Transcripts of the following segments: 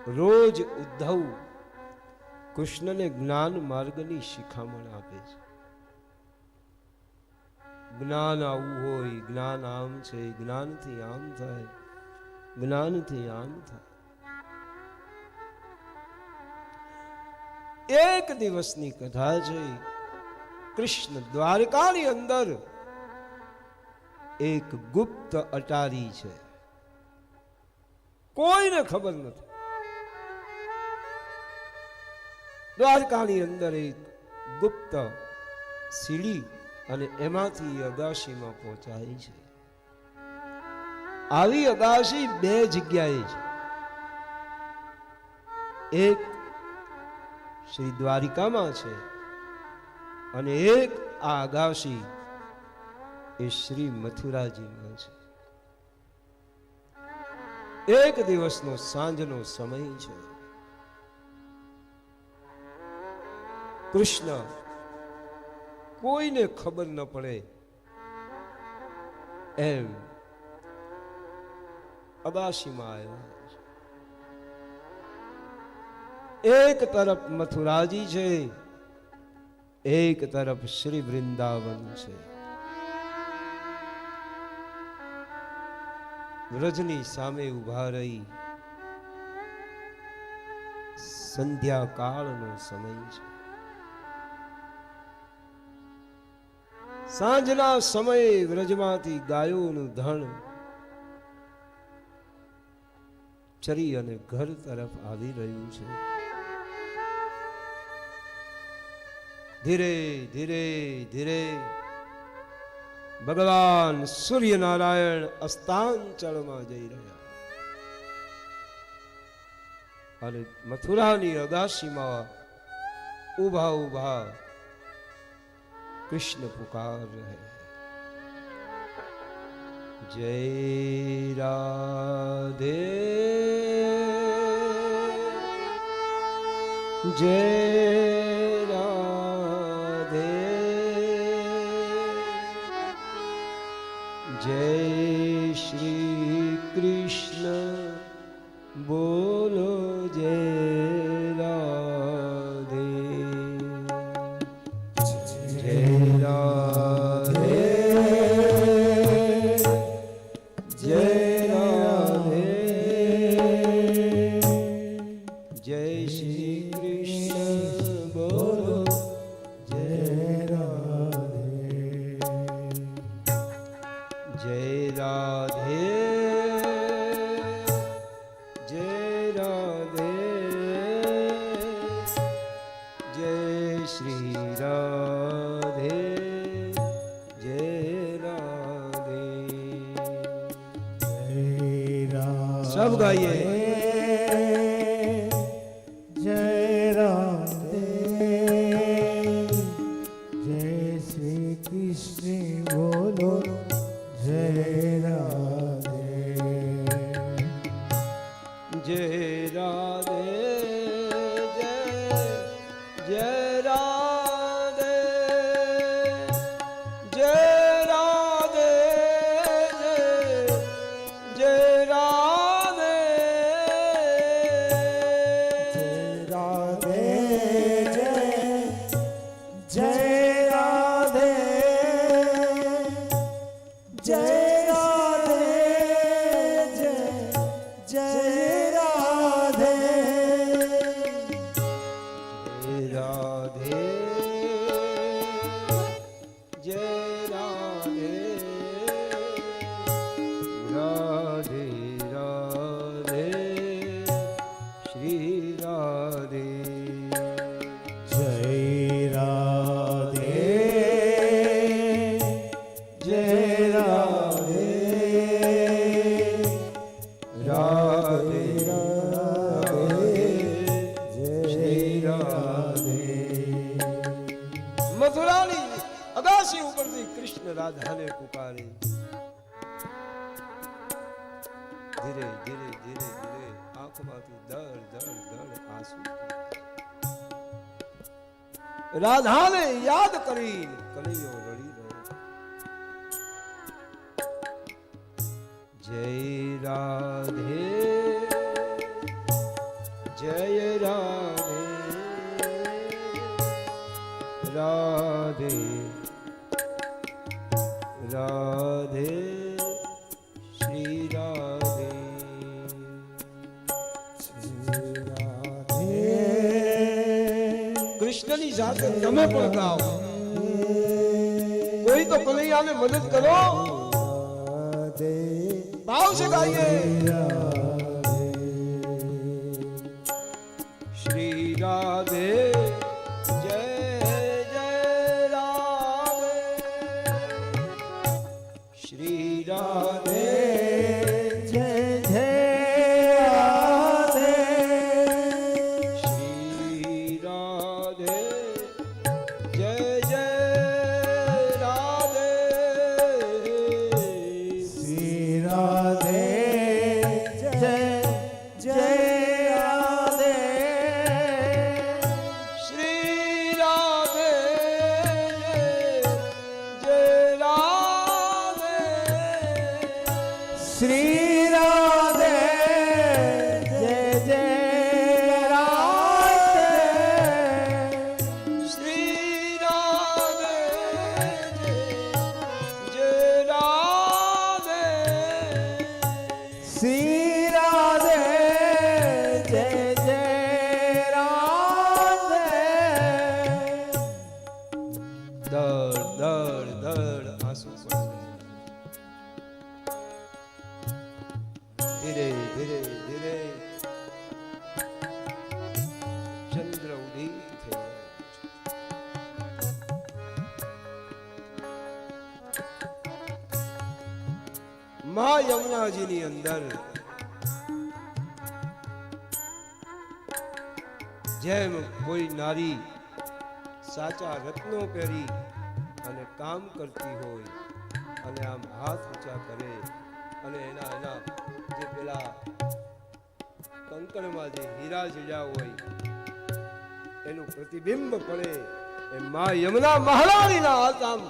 રોજ ઉદ્ધવ કૃષ્ણને જ્ઞાન માર્ગની શિખામણ આપે છે. જ્ઞાન આવું હોય, જ્ઞાન આમ છે, જ્ઞાનથી આમ થાય, જ્ઞાનથી આમ થાય. એક દિવસની કથા છે. કૃષ્ણ દ્વારકાની અંદર એક ગુપ્ત અટારી છે, કોઈને ખબર નથી. દ્વારકાની અંદર એક ગુપ્ત સીડી અને એમાંથી અગાશીમાં પહોંચાય છે. આવી અગાશી બે જગ્યાએ છે. એક શ્રી દ્વારિકામાં છે અને એક આ અગાશી એ શ્રી મથુરાજીમાં છે. એક દિવસનો સાંજનો સમય છે. કૃષ્ણ કોઈને ખબર ન પડે એમ અગાશીમાં આવ્યા છે. એક તરફ મથુરાજી છે, એક તરફ શ્રી વૃંદાવન છે. વ્રજની સામે ઉભા રહી સંધ્યા કાળનો સમય છે. સાંજના સમયે વ્રજમાંથી ગાયોનું ધણ ચરી અને ઘર તરફ આવી રહ્યું છે. ધીરે ધીરે ધીરે ભગવાન સૂર્યનારાયણ અસ્તાંચળમાં જઈ રહ્યા અને મથુરાની અગાશીમાં ઉભા ઉભા કૃષ્ણ પુકાર રહે, જય રાધે જય રાધે જય શ્રી કૃષ્ણ બોલો જય રાધે જય રાધે જય રાધે જય શ્રી કૃષ્ણ બોલો જય રાધે જય રાધે જય રાધે જય શ્રી રાધે જય રાધે सब गाइए जय राधे जय श्री कृष्ण बोलो जय राधे जय राधे जय राधे जय राधे जय राधे મથુરાની અગાશી ઉપરથી કૃષ્ણ રાધાને પુકારે. ધીરે ધીરે ધીરે ધીરે આંખમાંથી દળ દળ દળ આંસુ. રાધાને યાદ કરી કનૈયો રડી રહ્યો. જય રાધે जय राधे राधे राधे श्री राधे कृष्णની સાથે તમે પણ ગાઓ કોઈ તો કનૈયાને મદદ કરો ભાવ से गाइए श्री राधे जय जय राधे श्री राधे जय जय राधे श्री राधे जय जय राधे श्री राधे जय जय राधे श्री राधे जय राधे श्री राधे जय जय राधे श्री राधे जय राधे श्री राधे जय जय राधे दर दर दर आंसू पड़ते धीरे धीरे धीरे चंद्र उदित थे मां यमुना जी ની અંદર જેમ કોઈ નારી સાચા રત્નો પહેરી અને કામ કરતી હોય અને આમ હાથ ઊંચા કરે અને એના એના જે પેલા કંકણમાં જે હીરા જડ્યા હોય એનું પ્રતિબિંબ પડે એ માં યમુના મહારાણીના હાથમાં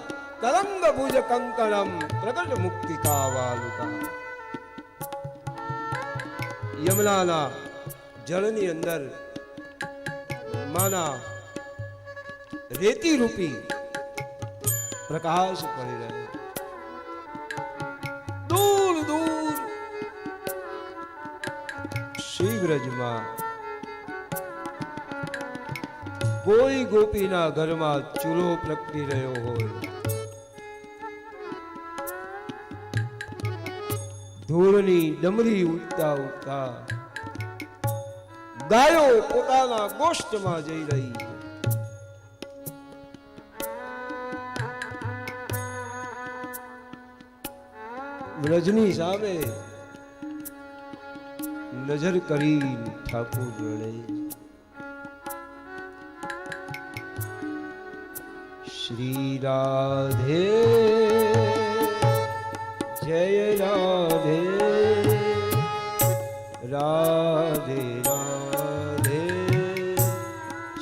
તરંગ ભુજ કંકણમ પ્રગટ મુક્તિકા વાલુકા યમુનાના જળની અંદર માના રેતી રૂપી प्रकाश पड़ी रहे दूर दूर शिवरज में कोई गोपी ना घर में चूल्हो प्रगटी रह्यो होय धूळनी डमरी उठता उठता गायो पोताना गोष्ठ में जई रही है रजनी सामे नजर करी ठाकुर रड़े श्री राधे जय राधे राधे राधे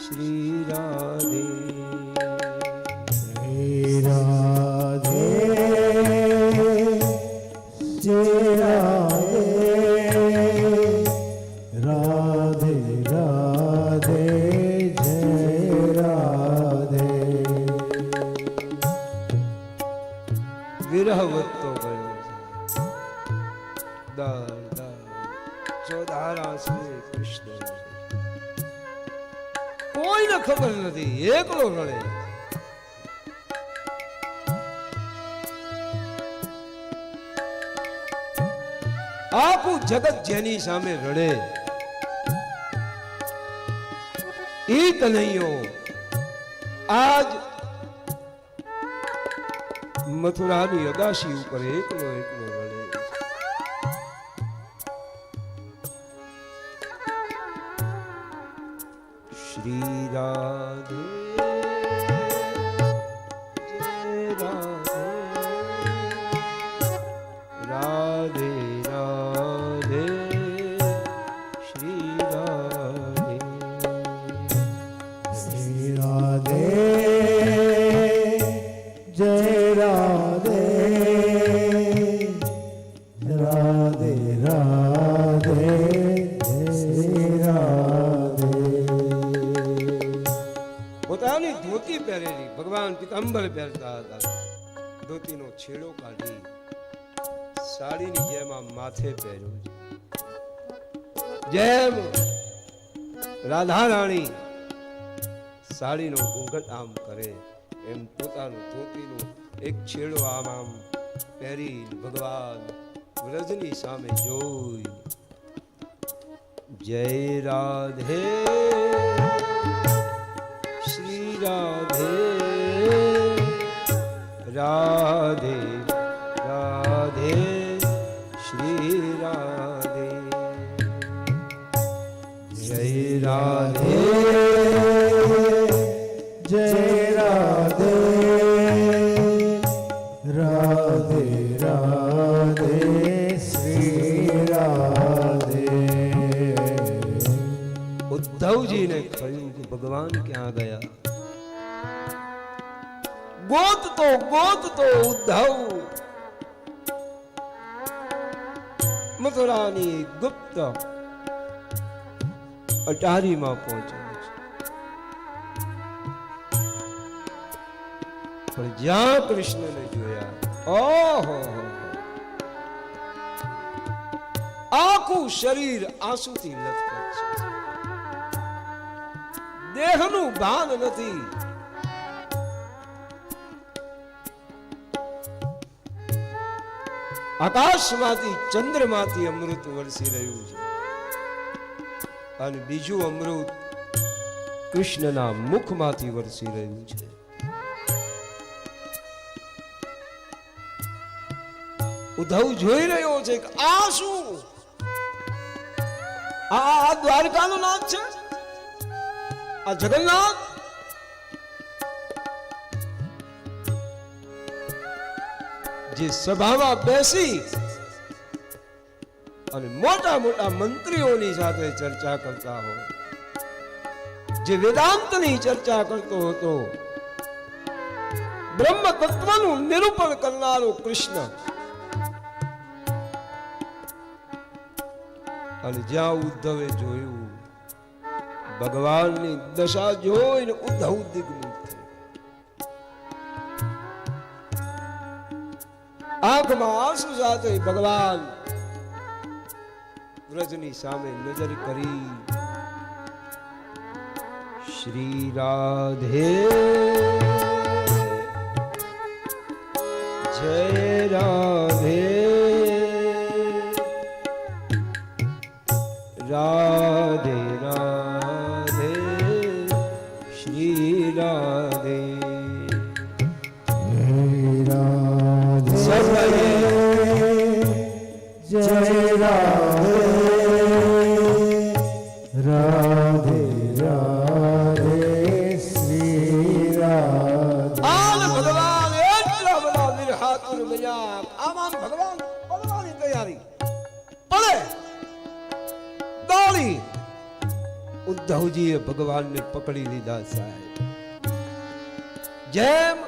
श्री राधे श्री राधे जय राधे राधे राधे जय राधे विरहवत तो गयो दर दर चौधारा से कृष्ण कोई न खबर नहीं एकलो रड़े आखू जगत जेनी सामे रड़े ई कन्हैयो आज मथुरानी अगाशी ऊपर एकलो एकलो रड़े श्री राधे जय राधे राधे राधे श्री राधे श्री राधे जय राधे राधे राधे जय राधे પીતાંબર પહેરતા હતા, ધોતીનો છેડો કાઢી સાડીની જેમ આ માથે પહેર્યું છે. જેમ રાધા રાણી સાડીનો ઘૂંઘટ આમ કરે એમ પોતાનું ધોતીનું એક છેડો આમ આમ પહેરી ભગવાન વ્રજની સામે જોઈ જય રાધે શ્રી રાધે રાધે રાધે શ્રી રાધે જય રાધે જય રાધે રાધે રાધે શ્રી રાધે. ઉદ્ધવજીને કહ્યું કે ભગવાન ક્યાં ગયા? ગોતતો ઉદ્ધવ મથુરાની ગુપ્ત અટારીમાં પહોંચ્યો છે, પણ જ્યાં કૃષ્ણને જોયા, ઓહો, આખું શરીર આંસુથી લથપથ છે, દેહનું ભાન નથી. આકાશમાંથી ચંદ્રમાંથી અમૃત વરસી રહ્યું છે અને બીજું અમૃત કૃષ્ણના મુખમાંથી વરસી રહ્યું છે. ઉદ્ધવ જોઈ રહ્યો છે કે આ શું? આ દ્વારકાનો નાથ છે, આ જગન્નાથ. જે સભામાં બેસી અને મોટા મોટા મંત્રીઓની સાથે ચર્ચા કરતા હોય, જે વેદાંતની ચર્ચા કરતો હતો, બ્રહ્મ તત્વનું નિરૂપણ કરનારો કૃષ્ણ, અને જ્યાં ઉદ્ધવે જોયું ભગવાનની દશા જોઈને ઉદ્ધવ દિગ્મુખ થઈ. આંખમાં આંસુ સાથે ભગવાન વ્રજની સામે નજર કરી શ્રી રાધે જય રાધે રાધે રાધે શ્રી રાધે જય રાધે રાધે રાધે શ્રી રાધે. ભગવાન એટલા બધા વિરહાતુર બન્યા. આમાં ભગવાન પડવાની તૈયારી પડે દોડી. ઉદ્ધવજીએ ભગવાનને પકડી લીધા સાહેબ. જેમ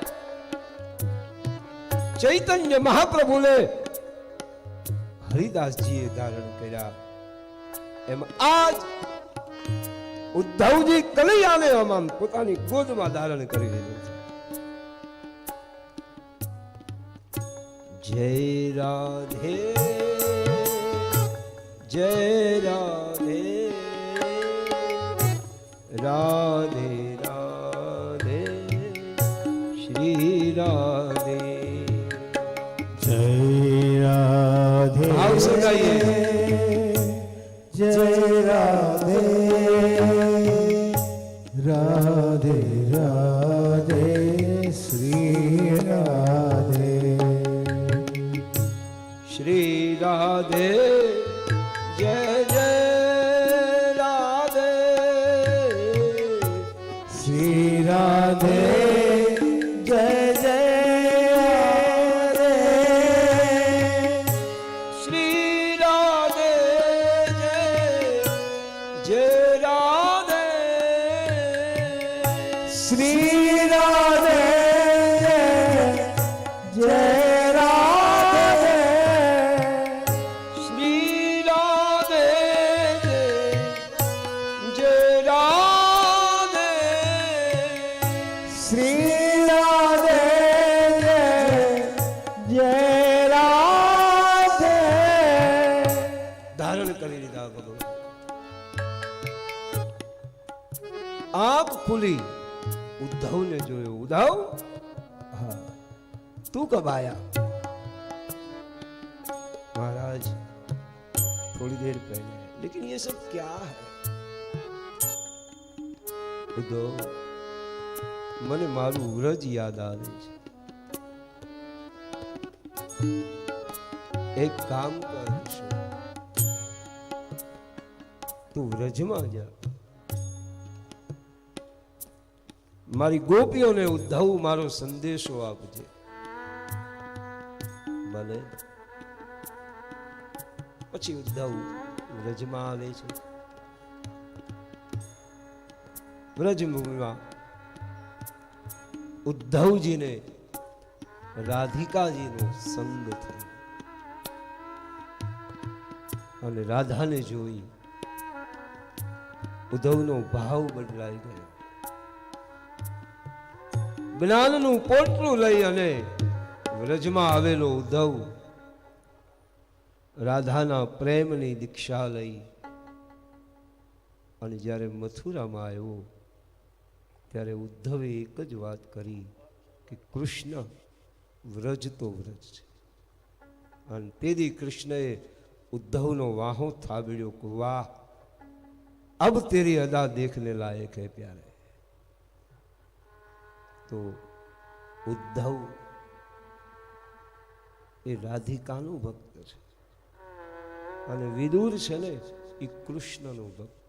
ચૈતન્ય મહાપ્રભુને હરિદાસજીએ ધારણ કર્યા, એમ આજ ઉદ્ધવજી કનૈયાને આમ પોતાની ગોદમાં ધારણ કરી લીધું છે. જય રાધે જય રાધે રાધે રાધે શ્રી રાધે. જય રાધે ભાવ સંગાઈએ. જય રાધે રાધે રાધે શ્રી રાધે. શ્રી રાધે જય જય રાધે શ્રી રાધે જય જય શ્રી રાધે જય જય રાધે શ્રી રાધે જય રાધે શ્રી રાધે જય રાધે શ્રી રાધે કરી લીધા ભગવાન. આંખ ખુલી, ઉદ્ધવને જોયો. ઉદ્ધવ, हाँ તું કબ આયા? महाराज थोड़ी देर पहले, लेकिन ये सब क्या है? उद्धव, મને મારું વ્રજ યાદ આવે છે. એક કામ કરશું, તું વ્રજમાં જા. મારી ગોપીઓને ઉદ્ધવ મારો સંદેશો આપજે. ભલે. પછી ઉદ્ધવ વ્રજમાં આવે છે. વ્રજભૂમિમાં ઉદ્ધવજીને રાધિકાજીનો સંગ થયો અને રાધાને જોઈ ઉદ્ધવનો ભાવ બદલાઈ ગયો. જ્ઞાનનું પોટલું લઈ અને વ્રજમાં આવેલો ઉદ્ધવ રાધાના પ્રેમની દીક્ષા લઈ અને જ્યારે મથુરામાં આવ્યો ત્યારે ઉદ્ધવે એક જ વાત કરી કે કૃષ્ણ વ્રજ તો વ્રજ છે. અને તેથી કૃષ્ણએ ઉદ્ધવનો વાહો થાબડ્યો કે વાહ, અબ તેરી અદા દેખને લાયક હે પ્યારે. તો ઉદ્ધવ એ રાધિકાનું ભક્ત છે અને વિદુર છે ને એ કૃષ્ણનો ભક્ત.